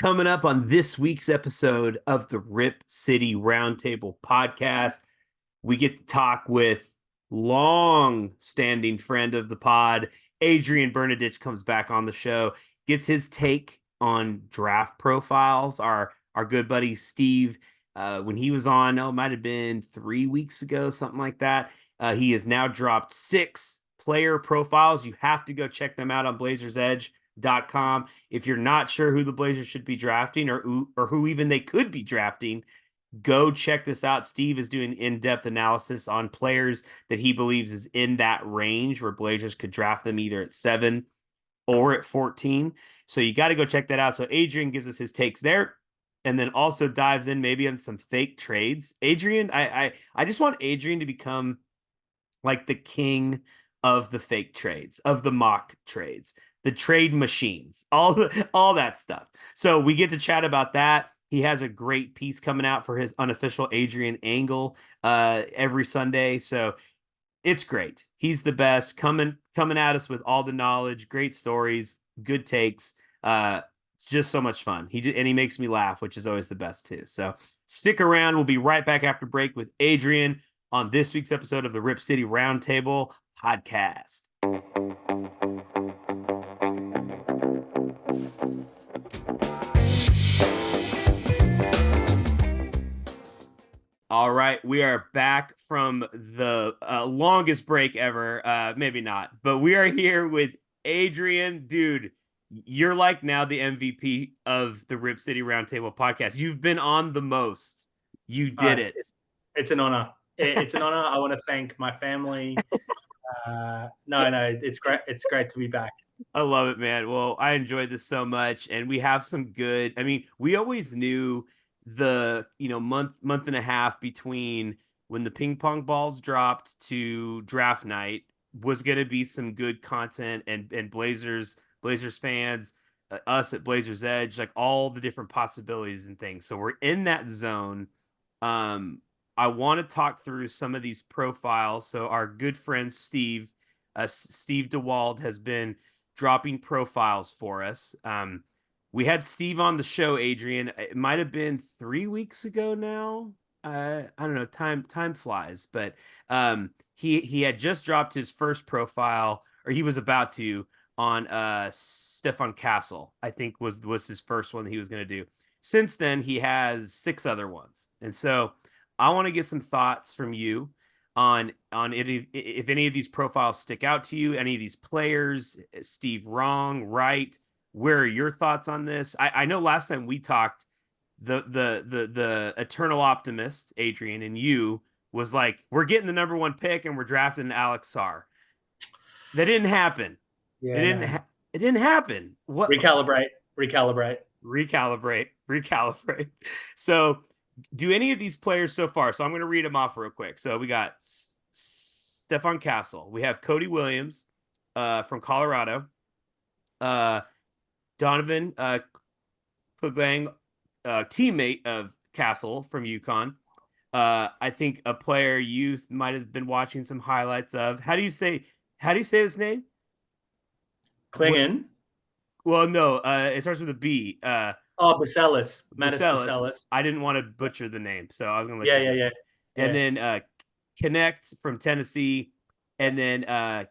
Coming up on this week's episode of the Rip City Roundtable podcast, we get to talk with long-standing friend of the pod, Adrian Bernecich comes back on the show, gets his take on draft profiles. Our good buddy Steve, when he was on, it might have been 3 weeks ago, something like that. He has now dropped 6 player profiles. You have to go check them out on BlazersEdge.com. If you're not sure who the Blazers should be drafting or who even they could be drafting, go check this out. Steve is doing in-depth analysis on players that he believes is in that range where Blazers could draft them either at 7 or at 14. So you got to go check that out. So Adrian gives us his takes there and then also dives in maybe on some fake trades. Adrian, I just want Adrian to become like the king of the fake trades, of the mock trades, the trade machines, all that stuff. So we get to chat about that. He has a great piece coming out for his unofficial Adrian Angle every Sunday. So it's great. He's the best, coming at us with all the knowledge, great stories, good takes. Just so much fun. He makes me laugh, which is always the best too. So stick around. We'll be right back after break with Adrian on this week's episode of the Rip City Roundtable podcast. All right, we are back from the longest break ever. Maybe not, but we are here with Adrian. Dude, you're like now the MVP of the Rip City Roundtable podcast. You've been on the most. You did it. It's an honor. It's an honor. I want to thank my family. It's great. It's great to be back. I love it, man. Well, I enjoyed this so much, and we have some good. I mean, we always knew the month and a half between when the ping pong balls dropped to draft night was going to be some good content, and Blazers fans, us at Blazers Edge, like all the different possibilities and things. So we're in that zone. I want to talk through some of these profiles. So our good friend Steve Dewald has been dropping profiles for us. We had Steve on the show, Adrian. It might have been 3 weeks ago now. I don't know. Time flies, but he had just dropped his first profile, or he was about to, on Stefan Castle. I think was his first one that he was going to do. Since then, he has 6 other ones, and so I want to get some thoughts from you on if any of these profiles stick out to you, any of these players. Steve wrong, right? Where are your thoughts on this? I know last time we talked, the eternal optimist, Adrian, and you was like, we're getting the number 1 pick and we're drafting Alex Sarr. That didn't happen. Yeah, it didn't happen. What? Recalibrate. So do any of these players so far? So I'm going to read them off real quick. So we got Stefan Castle. We have Cody Williams from Colorado. Donovan Kuglang, teammate of Castle from UConn. I think a player you might have been watching some highlights of. How do you say his name? Klingon. Well, no, it starts with a B. Bacelis. Mattis Bacelis. I didn't want to butcher the name, so I was going to let you. And then Connect from Tennessee, and then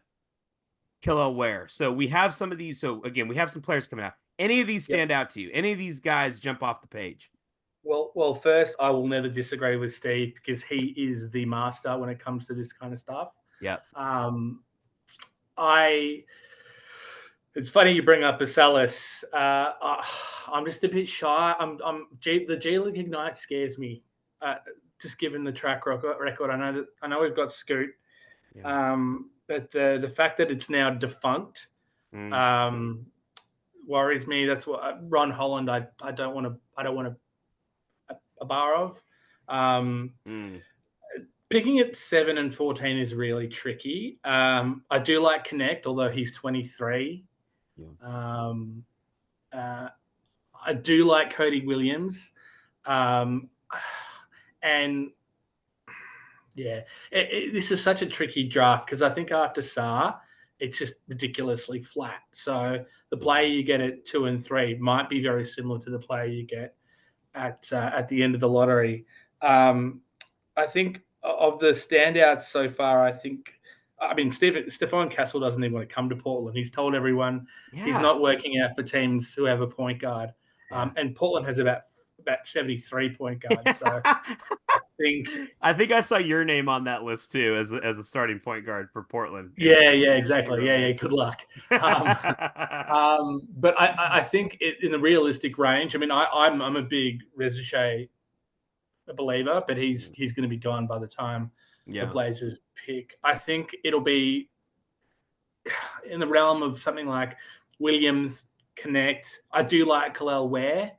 Killel Ware. So we have some of these. So again, we have some players coming out. Any of these stand out to you? Any of these guys jump off the page? Well, first, I will never disagree with Steve because he is the master when it comes to this kind of stuff. Yeah. It's funny you bring up Bacelis. I'm just a bit shy. The G League Ignite scares me. Just given the track record, I know we've got Scoot, but the fact that it's now defunct worries me. That's what Ron Holland. I don't want a bar of. Picking at 7 and 14 is really tricky. I do like Connect, although he's 23. Yeah. I do like Cody Williams. And yeah, this is such a tricky draft because I think after Sarr, it's just ridiculously flat. So the player you get at 2 and 3 might be very similar to the player you get at the end of the lottery. I think of the standouts so far, Stefan Castle doesn't even want to come to Portland. He's told everyone he's Yeah. not working out for teams who have a point guard. Yeah. And Portland has about 73 point guards. So I think, I think I saw your name on that list too as a starting point guard for Portland. yeah, You exactly. wrote Yeah. it. Good luck. Um, but I think in the realistic range, I mean, I'm a big Rezache believer, but he's going to be gone by the time the Yeah. Blazers pick. I think it'll be in the realm of something like Williams, Connect. I do like Kalel Ware,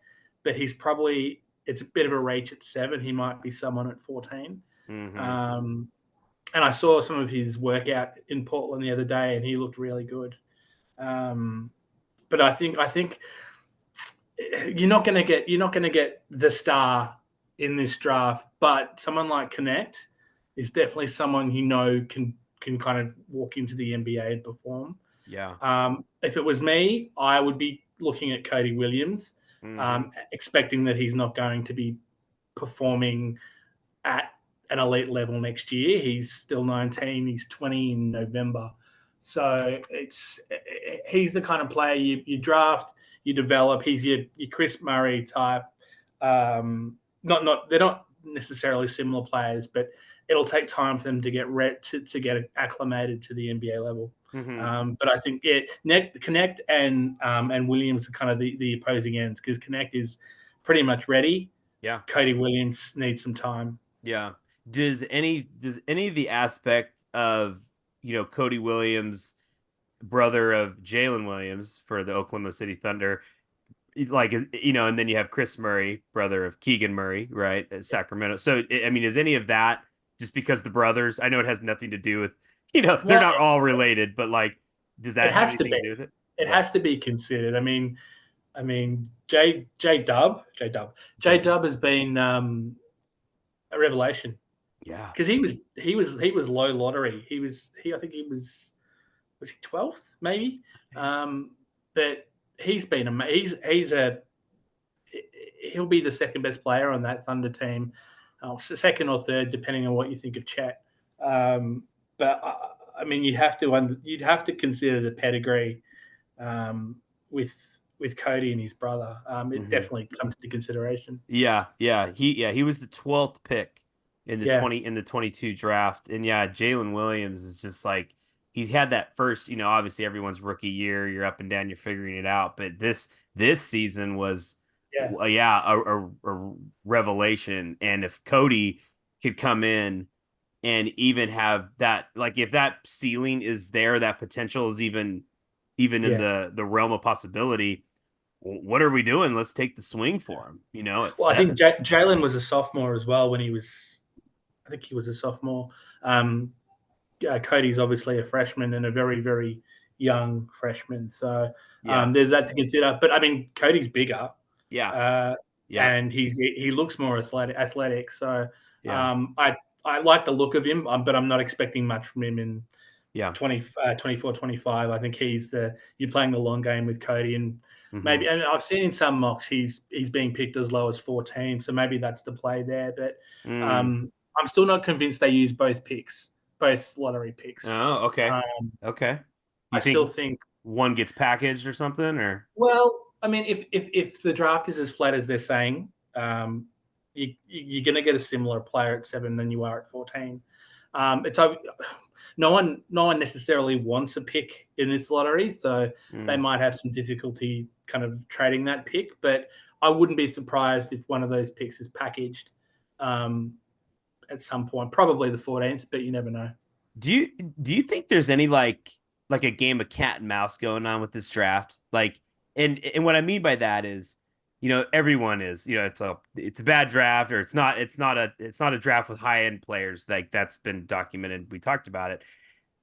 but it's a bit of a reach at 7. He might be someone at 14. And I saw some of his workout in Portland the other day, and he looked really good. But I think you're not going to get the star in this draft, but someone like Connect is definitely someone can kind of walk into the NBA and perform. Yeah. If it was me, I would be looking at Cody Williams, expecting that he's not going to be performing at an elite level next year. He's still 19. He's 20 in November. So he's the kind of player you draft, you develop. He's your Chris Murray type. They're not necessarily similar players, but it'll take time for them to get acclimated to the NBA level. But I think Connect and Williams are kind of the opposing ends, because Connect is pretty much ready. Yeah. Cody Williams needs some time. Yeah. Does any of the aspect of, Cody Williams, brother of Jalen Williams for the Oklahoma City Thunder, like, and then you have Chris Murray, brother of Keegan Murray, right, at Sacramento. So, I mean, is any of that just because the brothers? I know it has nothing to do with, they're not all related, but like, does that have anything to do with it? It has to be considered. I mean, J Dub has been a revelation. Yeah, because he was low lottery. I think he was he 12th maybe, but he's been amazing. He'll be the second best player on that Thunder team, second or third depending on what you think of Chet. But I mean, you'd have to consider the pedigree with Cody and his brother. It definitely comes to consideration. Yeah. He was the 12th pick in the 22 draft. And yeah, Jalen Williams is just like, he's had that first, obviously everyone's rookie year, you're up and down, you're figuring it out. But this season was a revelation. And if Cody could come in and even have that, like, if that ceiling is there, that potential is even in the realm of possibility, what are we doing? Let's take the swing for him. Well, 7. I think Jalen was a sophomore as well when he was. I think he was a sophomore. Cody's obviously a freshman and a very, very young freshman. So there's that to consider. But I mean, Cody's bigger. And he looks more athletic. So I like the look of him, but I'm not expecting much from him in 24, 25. I think you're playing the long game with Cody, and maybe, and I've seen in some mocks he's being picked as low as 14. So maybe that's the play there. But I'm still not convinced they use both lottery picks. Oh, okay. Okay. I still think one gets packaged or something, or? Well, I mean, if the draft is as flat as they're saying, you're going to get a similar player at 7 than you are at 14. No one necessarily wants a pick in this lottery, so they might have some difficulty kind of trading that pick. But I wouldn't be surprised if one of those picks is packaged at some point, probably the 14th, but you never know. Do you think there's any like a game of cat and mouse going on with this draft? Like, and what I mean by that is, everyone is, it's a bad draft, or it's not a draft with high end players. Like, that's been documented. We talked about it.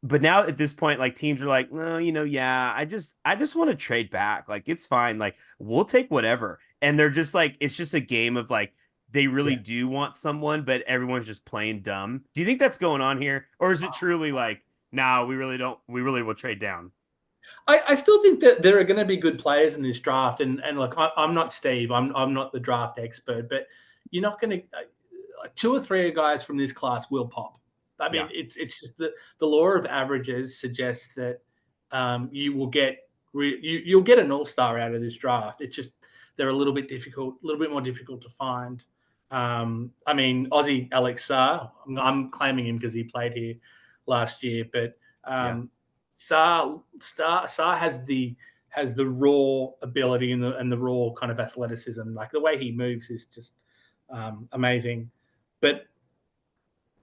But now at this point, like, teams are like, no, I just want to trade back. Like, it's fine. Like, we'll take whatever. And they're just like, it's just a game of like, they really do want someone, but everyone's just playing dumb. Do you think that's going on here? Or is it truly like no, we really don't. We really will trade down. I still think that there are going to be good players in this draft, and look, I'm not Steve, I'm not the draft expert, but you're not going to two or three guys from this class will pop. I mean, Yeah. it's just the law of averages suggests that you will get you'll get an all star out of this draft. It's just they're a little bit more difficult to find. I mean, Aussie Alex Sarr, I'm claiming him because he played here last year, but Yeah. Sarr has the raw ability and the raw kind of athleticism. Like the way he moves is just amazing. But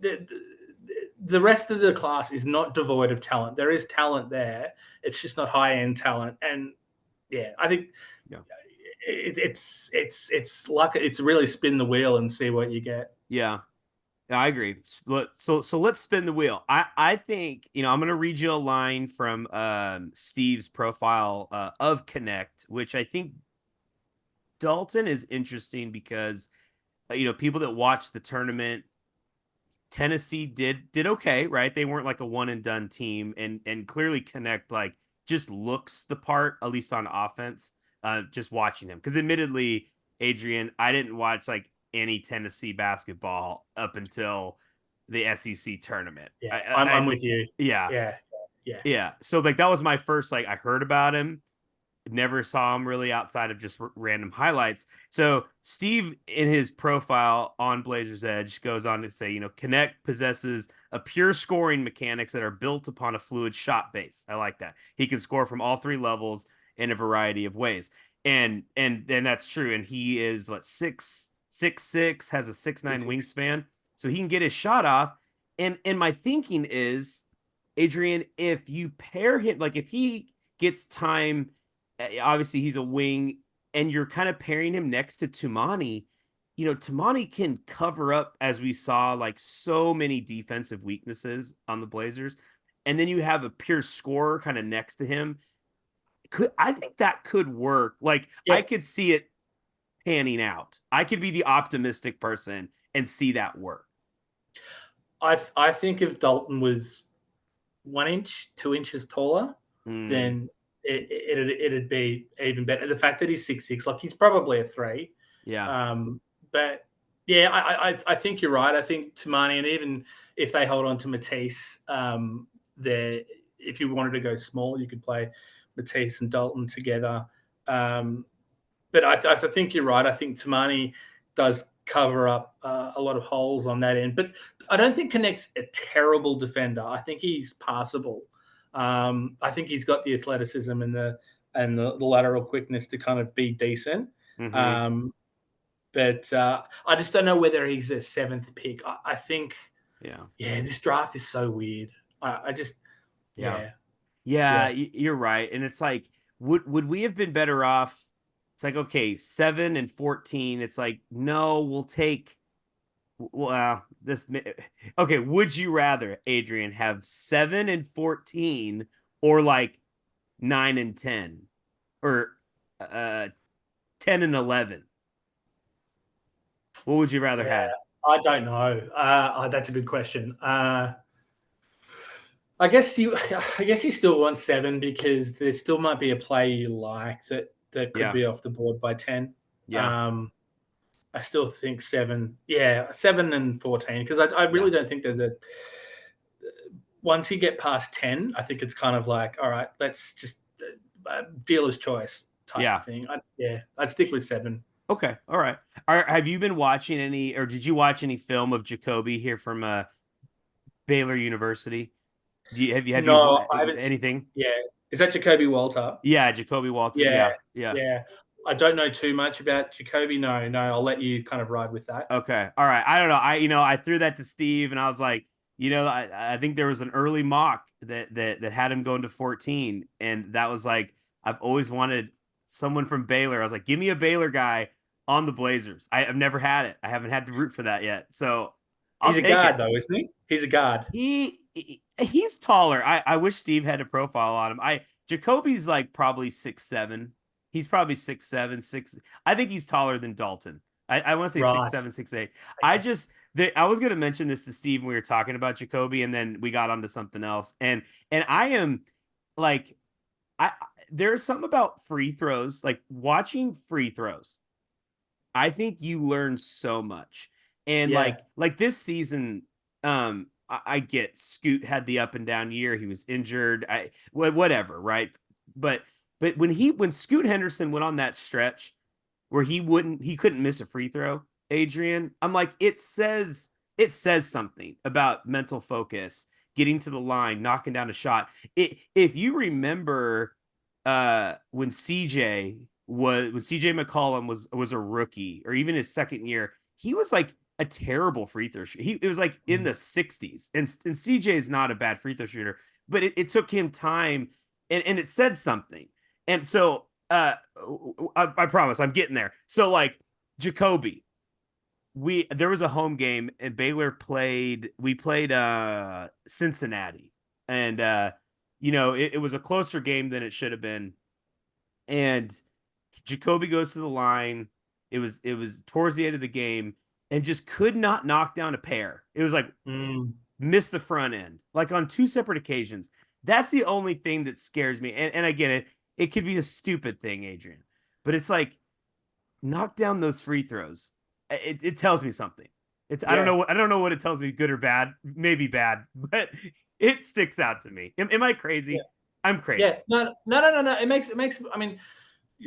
the rest of the class is not devoid of talent. There is talent there. It's just not high end talent. And yeah, I think it's like it's really spin the wheel and see what you get. Yeah. I agree. So let's spin the wheel. I think, I'm going to read you a line from Steve's profile of Connect, which I think Dalton is interesting because people that watch the tournament, Tennessee did okay, right? They weren't like a one and done team, and clearly Connect like just looks the part, at least on offense. Just watching him, because admittedly, Adrian, I didn't watch like any Tennessee basketball up until the SEC tournament. Yeah, I'm with you. Yeah, yeah. So like that was my first, like, I heard about him, never saw him really outside of just random highlights. So Steve, in his profile on Blazers Edge, goes on to say, Connect possesses a pure scoring mechanics that are built upon a fluid shot base. I like that. He can score from all three levels in a variety of ways. And that's true. And he is 6'6", has a 6'9" wingspan. So he can get his shot off. And my thinking is, Adrian, if you pair him, like if he gets time, obviously he's a wing, and you're kind of pairing him next to Tumani, Tumani can cover up, as we saw, like so many defensive weaknesses on the Blazers. And then you have a pure scorer kind of next to him. I think that could work. Like, Yeah. I could see it panning out. I could be the optimistic person and see that work. I think if Dalton was 1 inch, 2 inches taller, then it'd be even better. The fact that he's 6'6", like he's probably a 3. Yeah. But yeah, I think you're right. I think Tumani, and even if they hold on to Matisse, if you wanted to go small, you could play Matisse and Dalton together. But I think you're right. I think Tumani does cover up a lot of holes on that end. But I don't think Connect's a terrible defender. I think he's passable. I think he's got the athleticism and the lateral quickness to kind of be decent. Mm-hmm. But I just don't know whether he's a 7th pick. I think, this draft is so weird. Yeah, you're right. And it's like, would we have been better off? It's like, okay, 7 and 14. It's like, no, we'll take. Well, this. Okay, would you rather, Adrian, have 7 and 14, or like 9 and 10, or 10 and 11? What would you rather have? I don't know. That's a good question. I guess you still want 7 because there still might be a play you like that could be off the board by 10. Yeah. I still think 7. Yeah, 7 and 14, because I really don't think there's a. Once you get past 10, I think it's kind of like, all right, let's just dealer's choice type of thing. I'd stick with 7. Okay, all right. Have you been watching any, or did you watch any film of Jacoby here from Baylor University? Have you I haven't anything? Yeah, is that Jacoby Walter? Yeah, Jacoby Walter. Yeah. I don't know too much about Jacoby. No, I'll let you kind of ride with that. Okay, all right. I don't know. I threw that to Steve, and I was like, I think there was an early mock that had him going to 14, and that was like, I've always wanted someone from Baylor. I was like, give me a Baylor guy on the Blazers. I've never had it. I haven't had to root for that yet. So he's a guard, though, isn't he? He's a guard. He's taller. I wish Steve had a profile on him. Jacoby's like probably 6'7". He's probably 6'7", 6. I think he's taller than Dalton. I want to say 6'7", 6'8". I was going to mention this to Steve when we were talking about Jacoby, and then we got onto something else. And I am like, I there's something about free throws, like watching free throws. I think you learn so much. And Yeah. like this season, I get Scoot had the up and down year. He was injured. Whatever, right? But when Scoot Henderson went on that stretch where he couldn't miss a free throw, Adrian, I'm like, it says something about mental focus, getting to the line, knocking down a shot. If you remember when CJ McCollum was a rookie, or even his second year, he was like a terrible free throw shooter. It was like in the 60s. And CJ is not a bad free throw shooter, but it took him time, and it said something. And so I promise I'm getting there. So like Jacoby, there was a home game and we played Cincinnati, and it was a closer game than it should have been. And Jacoby goes to the line. It was towards the end of the game, and just could not knock down a pair. It was like missed the front end, like on two separate occasions. That's the only thing that scares me. And I get it. It could be a stupid thing, Adrian, but it's like, knock down those free throws. It tells me something. I don't know what it tells me, good or bad. Maybe bad, but it sticks out to me. Am I crazy? Yeah. I'm crazy. Yeah. No. It makes. I mean,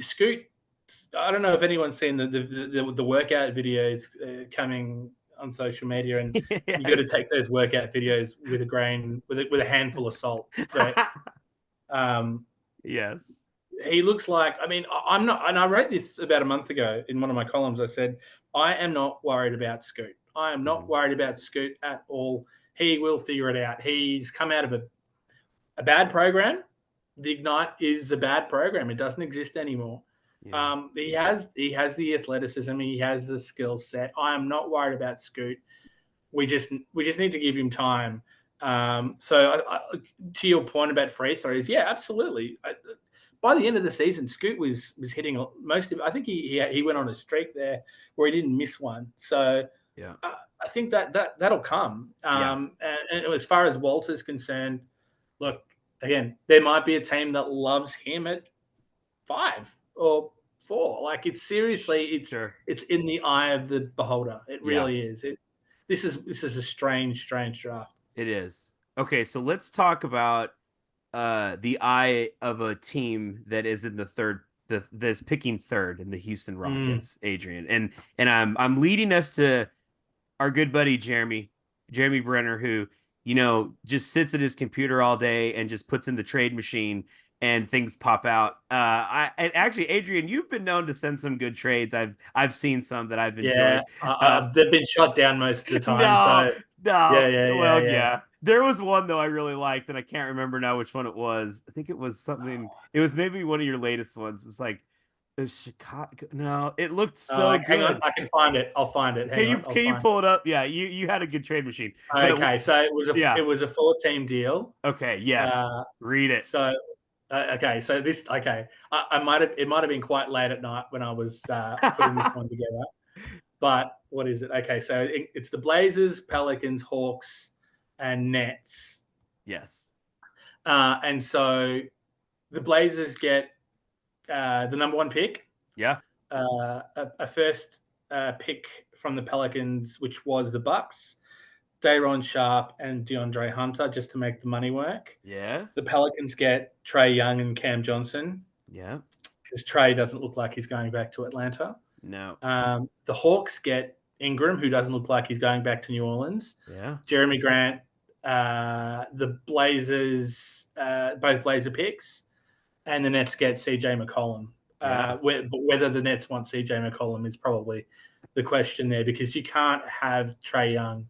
Scoot. I don't know if anyone's seen the workout videos coming on social media, and Yes. you got to take those workout videos with a handful of salt, right? Yes. He looks like. I mean, I'm not, and I wrote this about a month ago in one of my columns. I said, I am not worried about Scoot. I am not worried about Scoot at all. He will figure it out. He's come out of a bad program. The Ignite is a bad program. It doesn't exist anymore. Yeah. He has the athleticism. He has the skill set. I am not worried about Scoot. We just need to give him time. To your point about free throws, yeah, absolutely. By the end of the season, Scoot was hitting most of. I think he went on a streak there where he didn't miss one. So Yeah. I think that'll come. And as far as Walter's concerned, look, again, there might be a team that loves him at 5 or 4. Like, it's seriously, Sure. it's in the eye of the beholder. It Yeah. really is. This is a strange draft. It is. Okay, so let's talk about the eye of a team that is in that's picking third in the Houston Rockets, Adrian. And I'm leading us to our good buddy Jeremy Brenner, who just sits at his computer all day and just puts in the trade machine and things pop out. And actually, Adrian, you've been known to send some good trades. I've seen some that I've enjoyed. They've been shot down most of the time. No, So no. Well, yeah. yeah. There was one though I really liked, and I can't remember now which one it was. I think it was something. It was maybe one of your latest ones. It was like Chicago. No, it looked so good. Hang on, I can find it. I'll find it. Can you pull it up? Yeah, you had a good trade machine. Okay, so it was a 4-team deal. Okay, yes. Read it. So it might have been quite late at night when I was putting this one together. But what is it? Okay, so it's the Blazers, Pelicans, Hawks, and Nets. Yes. And so the Blazers get the number 1 pick. Yeah. A first pick from the Pelicans, which was the Bucks, Day'Ron Sharpe and DeAndre Hunter, just to make the money work. Yeah. The Pelicans get Trae Young and Cam Johnson. Yeah. Because Trae doesn't look like he's going back to Atlanta. No. The Hawks get Ingram, who doesn't look like he's going back to New Orleans. Yeah. Jeremy Grant, the Blazers, both Blazer picks, and the Nets get CJ McCollum. Whether the Nets want CJ McCollum is probably the question there, because you can't have Trae Young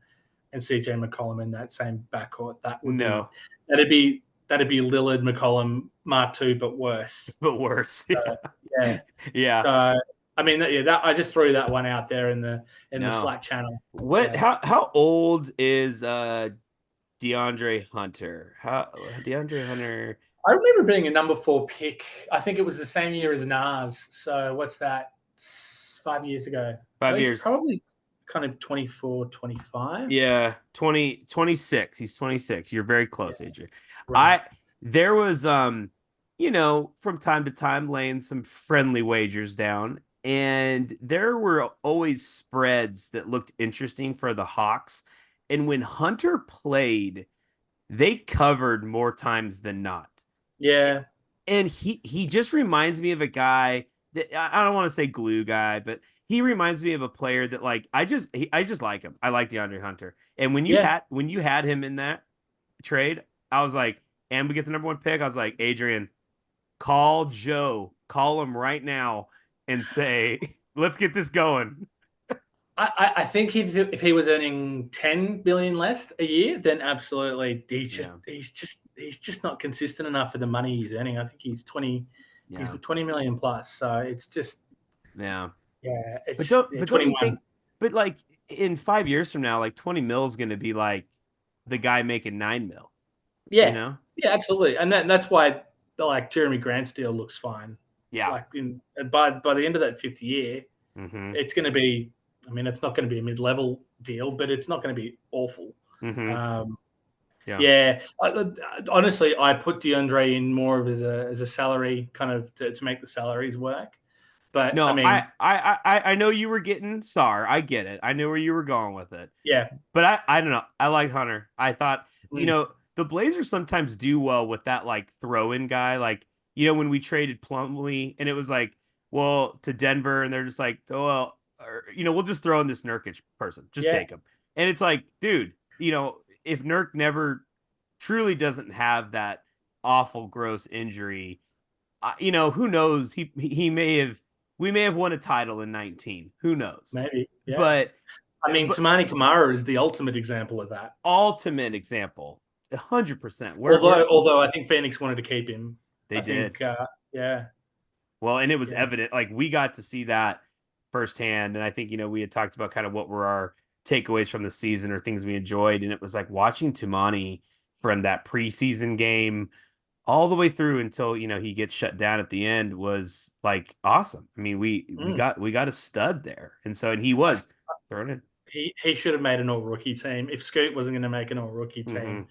and CJ McCollum in that same backcourt. That'd be Lillard, McCollum, Mark II, but worse. Yeah. So, I mean, I just threw that one out there in the Slack channel. How old is DeAndre Hunter? DeAndre Hunter? I remember being a number 4 pick. I think it was the same year as Nas. So what's that? 5 years ago. 5 years. Probably kind of 24, 25. Yeah, 26. He's 26. You're very close, Yeah, Adrian. right. There was from time to time laying some friendly wagers down, and there were always spreads that looked interesting for the Hawks. And when Hunter played, they covered more times than not. Yeah. And he just reminds me of a guy that I don't want to say glue guy, but he reminds me of a player that like I just like him. I like DeAndre Hunter. And Yeah. when you had him in that trade, I was like, and we get the number one pick. I was like, Adrian, call Joe, call him right now, and say, let's get this going. I think if he was earning 10 billion less a year, then absolutely Yeah, he's just not consistent enough for the money he's earning. I think he's yeah, 20 million plus. So it's just yeah. it's just But don't you 21. think? But like in 5 years from now, like 20 mil is going to be like the guy making 9 mil. You Yeah. know? Yeah, absolutely. And that's why like Jeremy Grant's deal looks fine. Yeah. Like by the end of that 5th year, Mm-hmm. it's going to be. I mean, it's not going to be a mid-level deal, but it's not going to be awful. Mm-hmm. Um, Yeah. yeah, honestly, I put DeAndre in more of as a salary kind of to make the salaries work. But I No, mean, I know you were getting Sar. I get it. I knew where you were going with it. yeah, But I don't know. I like Hunter. I thought, mm, the Blazers sometimes do well with that like throw-in guy. Like, when we traded Plumlee and it was like, well, to Denver, and they're just like, oh well, or, we'll just throw in this Nurkic person. Just yeah, take him. And it's like, dude, if Nurk never truly doesn't have that awful gross injury, who knows? He may have we may have won a title in 19. Who knows? maybe, yeah. But I mean, but Tamani Kamara is the ultimate example of that. ultimate example, 100%. Although I think Phoenix wanted to keep him. They I did. think, yeah, Well, and it was yeah, evident. Like we got to see that firsthand, and I think we had talked about kind of what were our takeaways from the season or things we enjoyed, and it was like watching Tumani from that preseason game all the way through until he gets shut down at the end was like awesome. I mean, mm. we got a stud there, and he was throwing it. He should have made an all rookie team. If Scoot wasn't going to make an all rookie Mm-hmm. team,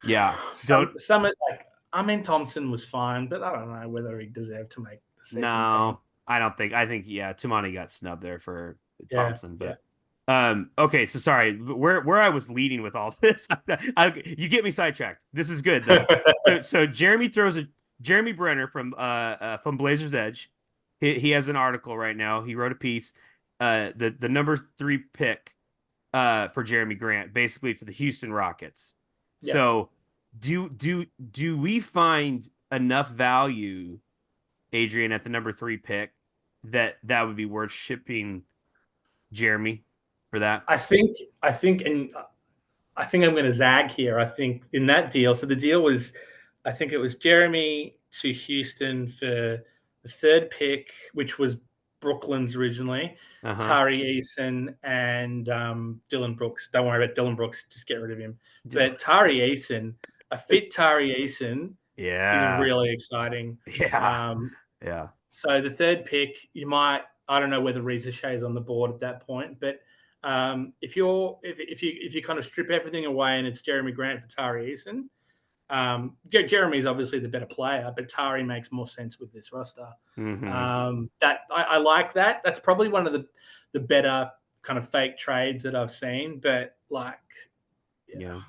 Yeah, don't some like I mean Thompson was fine, but I don't know whether he deserved to make the second team. no, I don't think. I think Tumani got snubbed there for Yeah, Thompson, yeah. but okay. So sorry, where I was leading with all this, you get me sidetracked. This is good though. So Jeremy throws Jeremy Brenner from Blazers Edge. He has an article right now. He wrote a piece. The number 3 pick for Jeremy Grant, basically for the Houston Rockets. Yeah. So do we find enough value, Adrian, at the number 3 pick that would be worth shipping Jeremy for that? I think, and I think I'm going to zag here. I think in that deal, so the deal was, I think it was Jeremy to Houston for the 3rd pick, which was Brooklyn's originally, Tari Eason and Dylan Brooks. Don't worry about Dylan Brooks, just get rid of him. But Tari Eason, a fit Tari Eason is really exciting. Yeah. Yeah. So the 3rd pick, I don't know whether Reza Shay's on the board at that point, but if you kind of strip everything away and it's Jeremy Grant for Tari Eason, Jeremy's obviously the better player, but Tari makes more sense with this roster. Mm-hmm. That I like that. That's probably one of the better kind of fake trades that I've seen. But like, Yeah.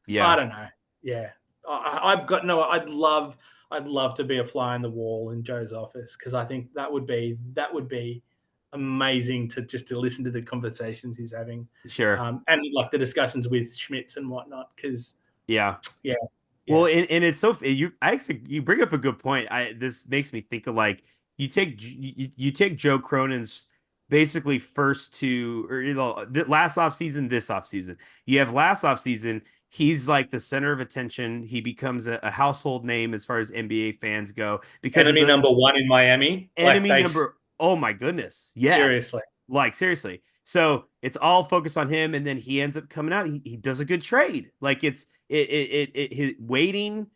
I don't know. Yeah, I've got no. I'd love to be a fly on the wall in Joe's office because I think that would be amazing to listen to the conversations he's having. Sure. And like the discussions with Schmitz and whatnot. Because yeah. Well, and it's so you bring up a good point. This makes me think of like you take Joe Cronin's basically first 2 or last offseason, this offseason. You have last offseason, he's like the center of attention. He becomes a household name as far as NBA fans go because enemy number 1 in Miami. Oh my goodness. Yes. Seriously. Like seriously. So it's all focused on him, and then he ends up coming out. He does a good trade. Like his waiting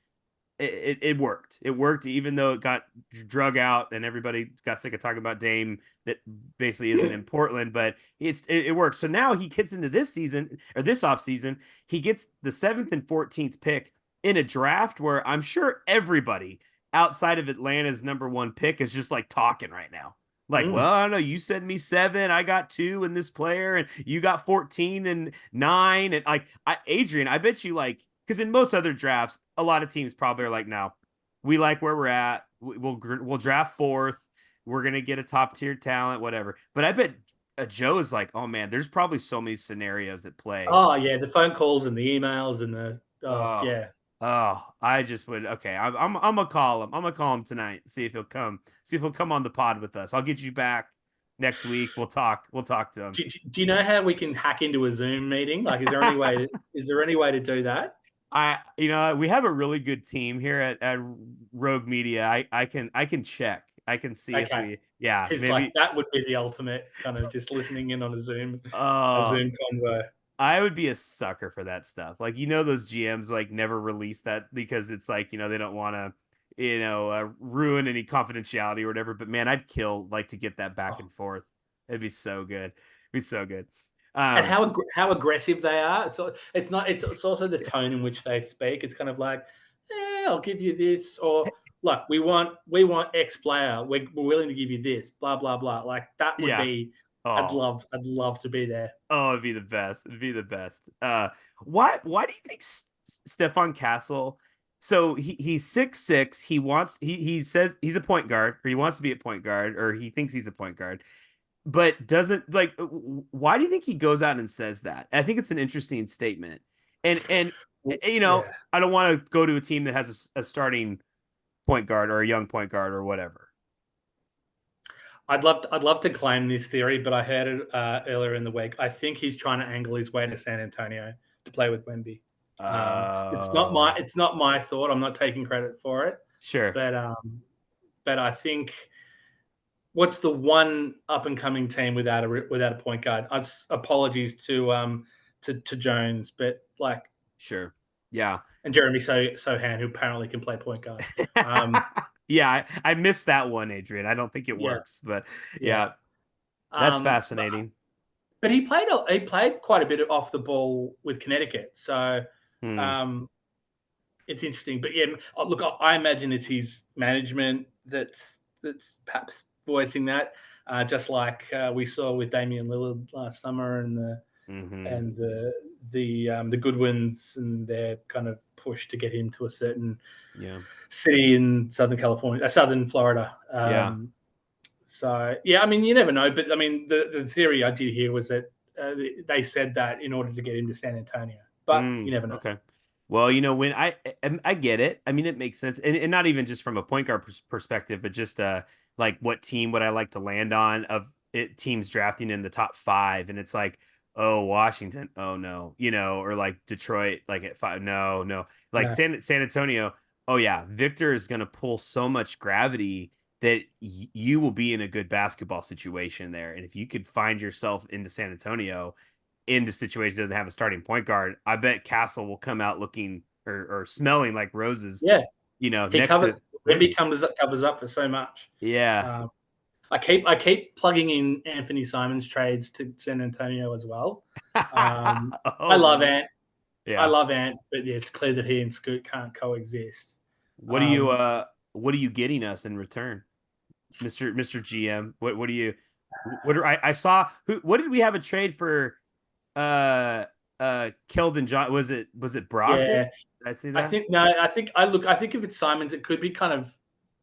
it worked. It worked, even though it got drug out and everybody got sick of talking about Dame that basically isn't in Portland, but it worked. So now he gets into this season or this offseason, he gets the 7th and 14th pick in a draft where I'm sure everybody outside of Atlanta's number 1 pick is just like talking right now. Like, well, I don't know. You sent me 7, I got 2 in this player, and you got 14 and 9. And like, Adrian, I bet you like, because in most other drafts, a lot of teams probably are like, no, we like where we're at. We'll draft 4th. We're gonna get a top tier talent, whatever. But I bet Joe is like, oh man, there's probably so many scenarios at play. Oh yeah, the phone calls and the emails and the Oh, yeah. I just would. Okay, I'm gonna call him. I'm gonna call him tonight. See if he'll come. See if he'll come on the pod with us. I'll get you back next week. We'll talk. We'll talk to him. Do you know how we can hack into a Zoom meeting? Like, is there any way? Is there any way to do that? We have a really good team here at Rogue Media. I can check. I can see if we, yeah, because maybe. like that would be the ultimate kind of just listening in on a Zoom convo. I would be a sucker for that stuff. Like, those GMs like never release that because it's like, they don't want to, ruin any confidentiality or whatever. But man, I'd kill like to get that back and forth. It'd be so good. It'd be so good. And how aggressive they are. So it's also the tone in which they speak. It's kind of like, I'll give you this, or look, we want X player. We're willing to give you this. Blah blah blah. Like that would be. I'd love to be there. Oh, it'd be the best. It'd be the best. Why do you think Stefan Castle? So he's 6'6". He says he's a point guard, or he wants to be a point guard, or he thinks he's a point guard, but doesn't like. Why do you think he goes out and says that? I think it's an interesting statement. And I don't want to go to a team that has a starting point guard or a young point guard or whatever. I'd love to claim this theory, but I heard it earlier in the week. I think he's trying to angle his way to San Antonio to play with Wemby. It's not my thought. I'm not taking credit for it. Sure, but I think what's the one up and coming team without a point guard? Apologies to Jones, but like sure, yeah, and Jeremy Sohan, who apparently can play point guard. Yeah, I missed that one, Adrian. I don't think it works, but yeah, that's fascinating. But he played quite a bit off the ball with Connecticut, so it's interesting. But yeah, look, I imagine it's his management that's perhaps voicing that, just like we saw with Damian Lillard last summer and the Goodwins and their kind of push to get him to a certain city in Southern Florida. So yeah, I mean, you never know, but I mean, the theory I did hear was that they said that in order to get him to San Antonio, but you never know. Okay. Well, when I get it. I mean, it makes sense, and not even just from a point guard perspective, but just like what team would I like to land on of it? Teams drafting in the top 5, and it's like, oh, Washington, oh no, or like Detroit, like at 5, no, like San Antonio, oh yeah, Victor is going to pull so much gravity that you will be in a good basketball situation there, and if you could find yourself into San Antonio, in the situation doesn't have a starting point guard, I bet Castle will come out looking or smelling like roses. Yeah, he covers up for so much. Yeah. I keep plugging in Anthony Simons trades to San Antonio as well. I love Ant. Yeah. I love Ant, but yeah, it's clear that he and Scoot can't coexist. What are you getting us in return, Mr. GM? What I saw? What did we have a trade for? Keldon John, was it Brogdon? Yeah. Did I see that? I think if it's Simons, it could be could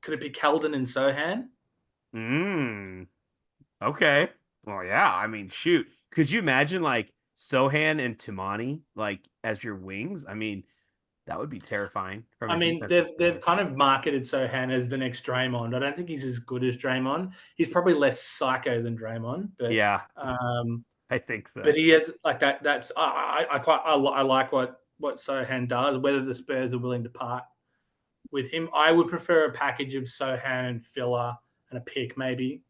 it be Keldon and Sohan? Okay. Well, yeah. I mean, shoot. Could you imagine like Sohan and Tumani like as your wings? I mean, that would be terrifying. They've kind of marketed Sohan as the next Draymond. I don't think he's as good as Draymond. He's probably less psycho than Draymond. But yeah, I think so. But he has like that. That's I like what Sohan does. Whether the Spurs are willing to part with him, I would prefer a package of Sohan and filler and a pick maybe,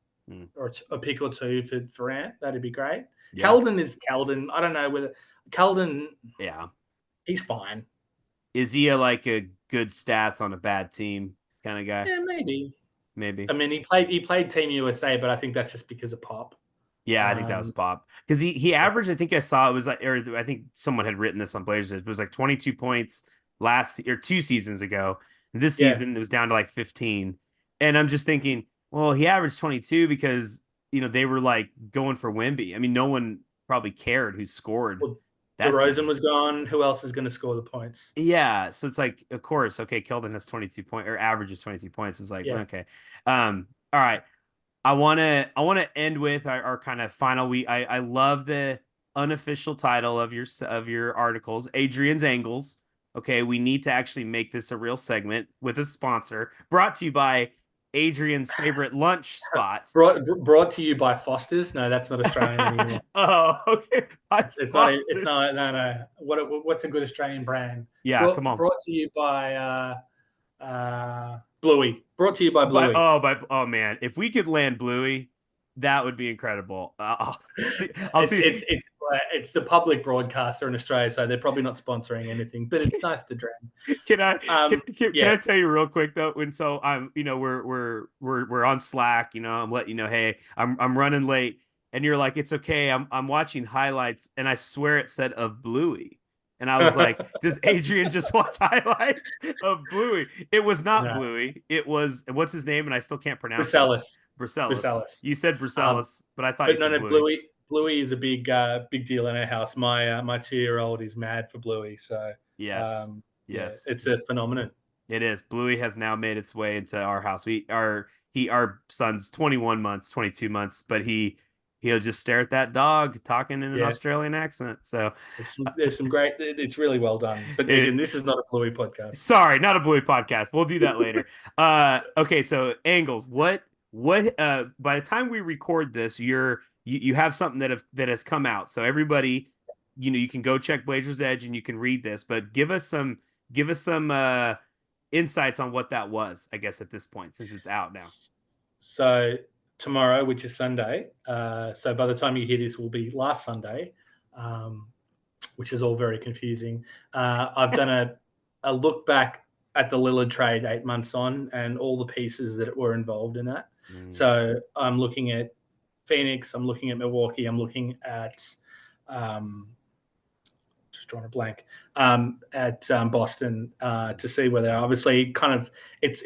or a pick or two for Ant. That'd be great. Yeah. Keldon is Keldon. I don't know whether Keldon. Yeah, he's fine. Is he like a good stats on a bad team kind of guy? Yeah, maybe. Maybe. I mean, he played Team USA, but I think that's just because of Pop. Yeah, I think that was Pop because he Yeah, averaged. I think I saw it was like, or I think someone had written this on Blazers. It was like 22 points last or 2 seasons ago. This yeah. season it was down to like 15, and I'm just thinking, well, he averaged 22 because they were like going for Wemby. I mean, no one probably cared who scored Well, that DeRozan season. was gone. Who else is going to score the points? Yeah, so it's like, of course, okay, Keldon has 22 point or averages 22 points. It's like, Yeah. okay, all right. I wanna end with our kind of final week. I love the unofficial title of your articles, Adrian's Angles. Okay, we need to actually make this a real segment with a sponsor. Brought to you by Adrian's favorite lunch spot. Brought to you by Foster's. No, that's not Australian anymore. Oh, okay. By It's not. It's Foster's. not. No. What's a good Australian brand? Yeah, come on. Brought to you by Bluey. Brought to you by Bluey. Oh man, if we could land Bluey, that would be incredible. I'll It's see. it's it's it's the public broadcaster in Australia, so they're probably not sponsoring anything. But it's nice to drink. Can I can Yeah. I tell you real quick though? When so I'm we're on Slack. I'm letting you know, hey, I'm running late, and you're like, it's okay. I'm watching highlights, and I swear it said of Bluey, and I was like, does Adrian just watch highlights of Bluey? It was not No, Bluey. It was what's his name, and I still can't pronounce it. Brucellus. Brucellus. Brucellus. You said Um, Brucellus, but I thought you but no, said no, Bluey. Bluey is a big deal in our house. My 2-year-old is mad for Bluey, so Yes, yeah, yes. it's a phenomenon. It is. Bluey has now made its way into our house. Our son's 21 months, 22 months, but he'll just stare at that dog talking in an Yeah, Australian accent. So there's some great. It's really well done. But it, again, this is not a Bluey podcast. sorry, not a Bluey podcast. We'll do that later. Okay, so angles. What by the time we record this, you have something that has come out. So everybody, you can go check Blazers Edge and you can read this, but give us some insights on what that was, I guess, at this point, since it's out now. So tomorrow, which is Sunday, so by the time you hear this, will be last Sunday, which is all very confusing. I've done a look back at the Lillard trade 8 months on and all the pieces that were involved in that. So I'm looking at Phoenix, I'm looking at Milwaukee, I'm looking at just drawing a blank at Boston to see where they're obviously kind of it's